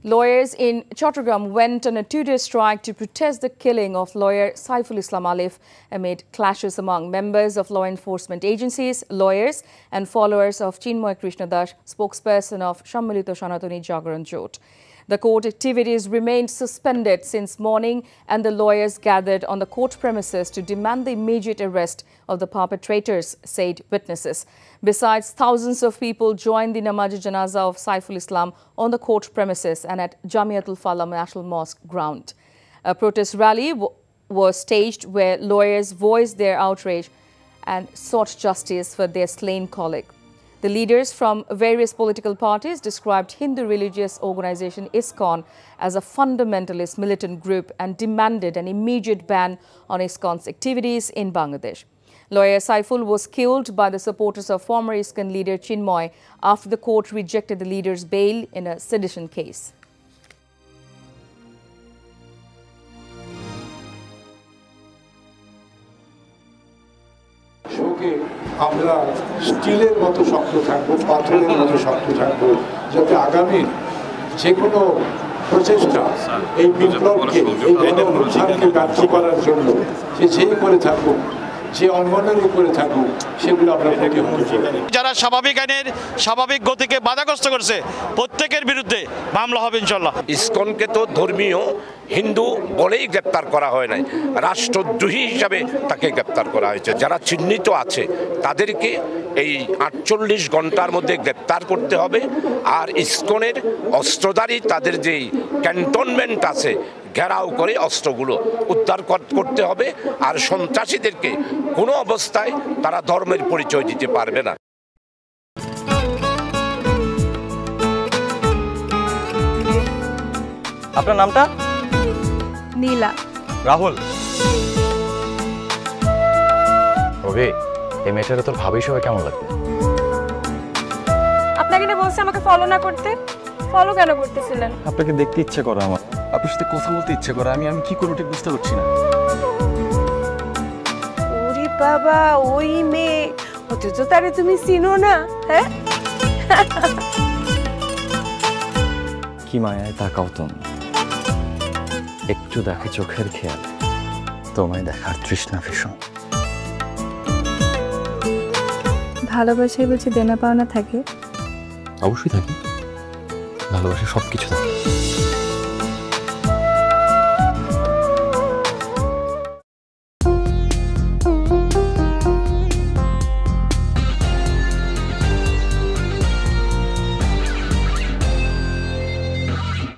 Lawyers in Chattogram went on a two-day strike to protest the killing of lawyer Saiful Islam Alif amid clashes among members of law enforcement agencies, lawyers and followers of Chinmoy Krishna Das, spokesperson of Sammilito Sanatani Jagaran Jot. The court activities remained suspended since morning and the lawyers gathered on the court premises to demand the immediate arrest of the perpetrators, said witnesses. Besides, thousands of people joined the Namaz Janaza of Saiful Islam on the court premises and at Jamiatul Falah National Mosque ground. A protest rally was staged where lawyers voiced their outrage and sought justice for their slain colleague. The leaders from various political parties described Hindu religious organization ISKCON as a fundamentalist militant group and demanded an immediate ban on ISKCON's activities in Bangladesh. Lawyer Saiful was killed by the supporters of former ISKCON leader Chinmoy after the court rejected the leader's bail in a sedition case. আমরা স্টিলের মতো শক্ত থাকবো, পাথরের মতো শক্ত থাকবো, যাতে আগামী যে কোনো প্রচেষ্টা এই বিপ্লবকে, এই গণঅভ্যুত্থানকে ব্যর্থ করার জন্য যেই করে থাকবো, যে অঙ্গনের উপরে থাকবো, সেগুলো আমরা প্রতিহত করব। যারা স্বাভাবিক আইনের স্বাভাবিক গতিকে বাধাগ্রস্ত করেছে প্রত্যেকের বিরুদ্ধে মামলা হবে ইনশাআল্লাহ। ইসকনকে তো ধর্মীয় হিন্দু বলেই গ্রেপ্তার করা হয় নাই, রাষ্ট্রদ্রোহী হিসাবে তাকে গ্রেপ্তার করা হয়েছে। যারা চিহ্নিত আছে তাদেরকে এই 48 ঘন্টার মধ্যে গ্রেপ্তার করতে হবে। আর ইসকনের অস্ত্রধারী তাদের যেই ক্যান্টনমেন্ট আছে ঘেরাও করে অস্ত্রগুলো উদ্ধার করতে হবে। আর সন্ত্রাসীদেরকে কোনো অবস্থায় তারা ধর্মের পরিচয় দিতে পারবে না। আপনার নামটা? নীলা। রাহুল। ওকে, এই মেয়েটারে তোর ভাবি সবাই কেমন লাগবে? আপনাকে না বলছে আমাকে ফলো না করতে? ফলো কেন করতেছিলেন? আপনাকে দেখতে ইচ্ছে করে আমার, আপনার সাথে কথা বলতে ইচ্ছে করে। আমি কি করব ঠিক বুঝতে পারছি না। ওরে বাবা, ওই মেয়ে, অথচ তারে তুমি চিনো না? হ্যাঁ, কি মায়ায় তাকাও তুমি, একটু দেখে চোখের খেয়াল, তোমায় দেখার তৃষ্ণা ভীষণ। ভালোবাসায় বলছি দেনা পাওনা থাকে? অবশ্যই থাকে, ভালোবাসা সবকিছু থাকে।